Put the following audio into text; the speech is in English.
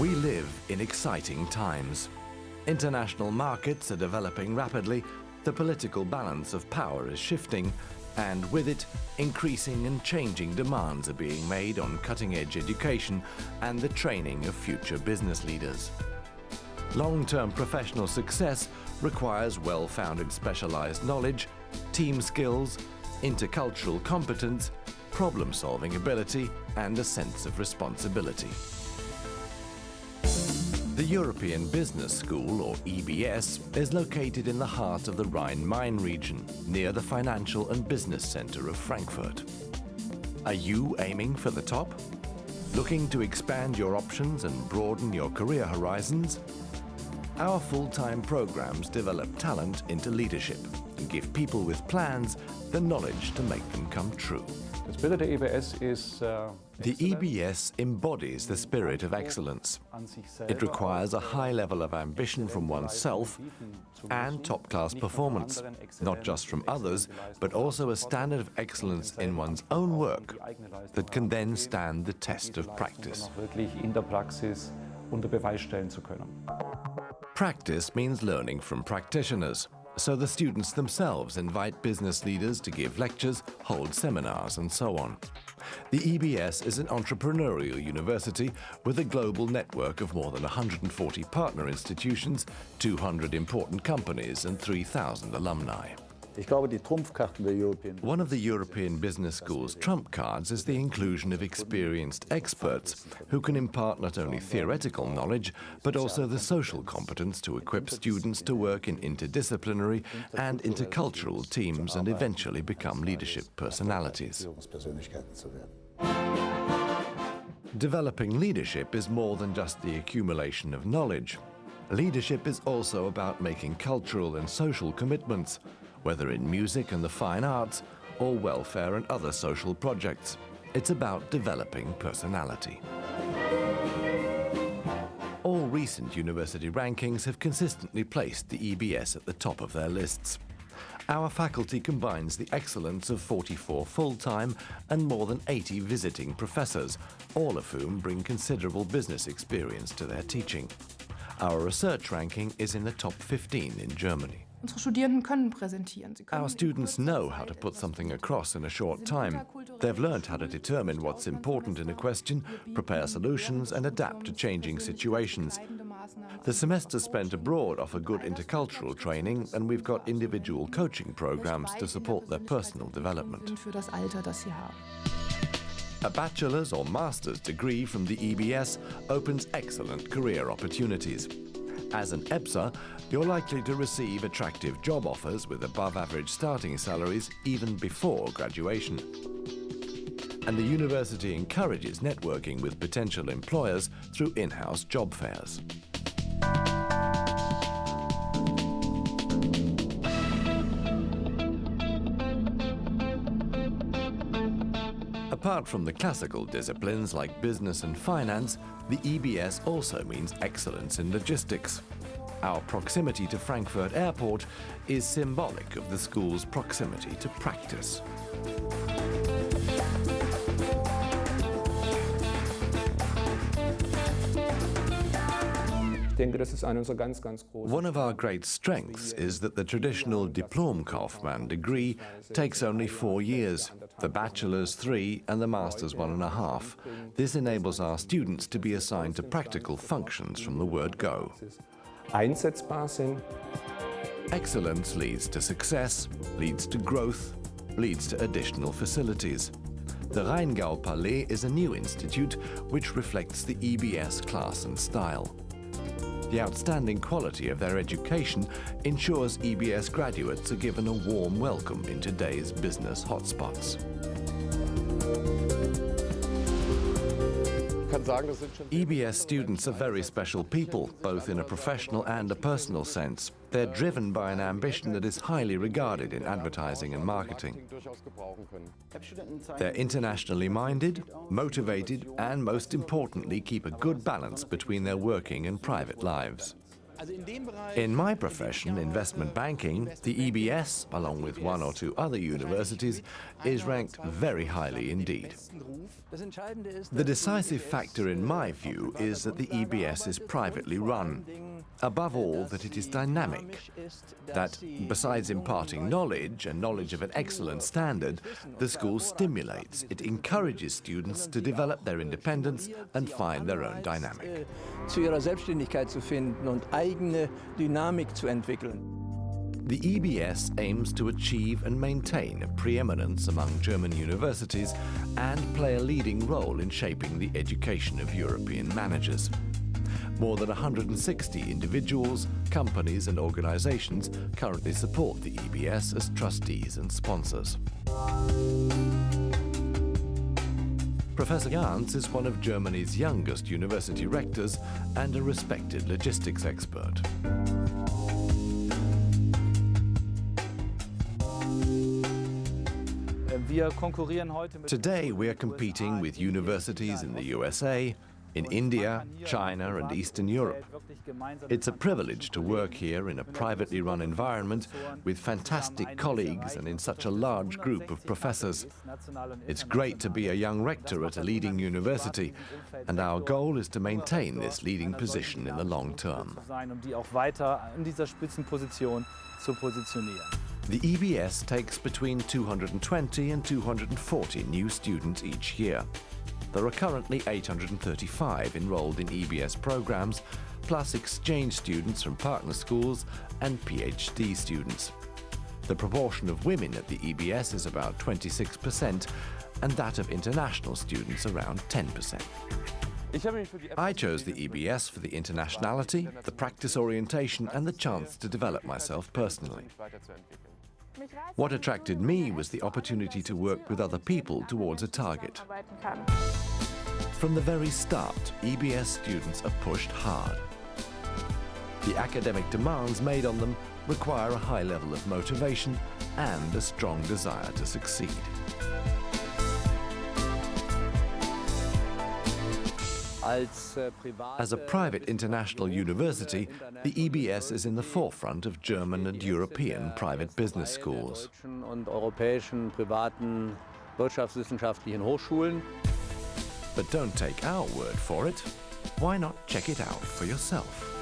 We live in exciting times. International markets are developing rapidly, the political balance of power is shifting, and with it, increasing and changing demands are being made on cutting-edge education and the training of future business leaders. Long-term professional success requires well-founded specialized knowledge, team skills, intercultural competence, problem-solving ability, and a sense of responsibility. The European Business School, or EBS, is located in the heart of the Rhine-Main region, near the financial and business center of Frankfurt. Are you aiming for the top? Looking to expand your options and broaden your career horizons? Our full-time programs develop talent into leadership and give people with plans the knowledge to make them come true. The EBS embodies the spirit of excellence. It requires a high level of ambition from oneself and top-class performance, not just from others, but also a standard of excellence in one's own work that can then stand the test of practice. Practice means learning from practitioners. So the students themselves invite business leaders to give lectures, hold seminars, and so on. The EBS is an entrepreneurial university with a global network of more than 140 partner institutions, 200 important companies, and 3,000 alumni. One of the European Business School's trump cards is the inclusion of experienced experts who can impart not only theoretical knowledge, but also the social competence to equip students to work in interdisciplinary and intercultural teams and eventually become leadership personalities. Developing leadership is more than just the accumulation of knowledge. Leadership is also about making cultural and social commitments, whether in music and the fine arts or welfare and other social projects. It's about developing personality. All recent university rankings have consistently placed the EBS at the top of their lists. Our faculty combines the excellence of 44 full-time and more than 80 visiting professors, all of whom bring considerable business experience to their teaching. Our research ranking is in the top 15 in Germany. Our students know how to put something across in a short time. They've learned how to determine what's important in a question, prepare solutions, and adapt to changing situations. The semesters spent abroad offer good intercultural training, and we've got individual coaching programs to support their personal development. A bachelor's or master's degree from the EBS opens excellent career opportunities. As an EBSA, you're likely to receive attractive job offers with above-average starting salaries even before graduation. And the university encourages networking with potential employers through in-house job fairs. Apart from the classical disciplines like business and finance, the EBS also means excellence in logistics. Our proximity to Frankfurt Airport is symbolic of the school's proximity to practice. One of our great strengths is that the traditional Diplom-Kaufmann degree takes only 4 years, the bachelor's 3 and the master's 1.5. This enables our students to be assigned to practical functions from the word go. Excellence leads to success, leads to growth, leads to additional facilities. The Rheingau Palais is a new institute which reflects the EBS class and style. The outstanding quality of their education ensures EBS graduates are given a warm welcome in today's business hotspots. EBS students are very special people, both in a professional and a personal sense. They're driven by an ambition that is highly regarded in advertising and marketing. They're internationally minded, motivated, and most importantly, keep a good balance between their working and private lives. In my profession, investment banking, the EBS, along with one or two other universities, is ranked very highly indeed. The decisive factor in my view is that the EBS is privately run. Above all, that it is dynamic. That, besides imparting knowledge, and knowledge of an excellent standard, the school stimulates, it encourages students to develop their independence and find their own dynamic. Zu ihrer Selbstständigkeit zu finden und eigene Dynamik zu entwickeln. The EBS aims to achieve and maintain a preeminence among German universities and play a leading role in shaping the education of European managers. More than 160 individuals, companies and organizations currently support the EBS as trustees and sponsors. Professor Jans is one of Germany's youngest university rectors and a respected logistics expert. Today we are competing with universities in the USA, in India, China and Eastern Europe. It's a privilege to work here in a privately run environment with fantastic colleagues and in such a large group of professors. It's great to be a young rector at a leading university, and our goal is to maintain this leading position in the long term. The EBS takes between 220 and 240 new students each year. There are currently 835 enrolled in EBS programs, plus exchange students from partner schools and PhD students. The proportion of women at the EBS is about 26%, and that of international students around 10%. I chose the EBS for the internationality, the practice orientation, and the chance to develop myself personally. What attracted me was the opportunity to work with other people towards a target. From the very start, EBS students are pushed hard. The academic demands made on them require a high level of motivation and a strong desire to succeed. As a private international university, the EBS is in the forefront of German and European private business schools. But don't take our word for it. Why not check it out for yourself?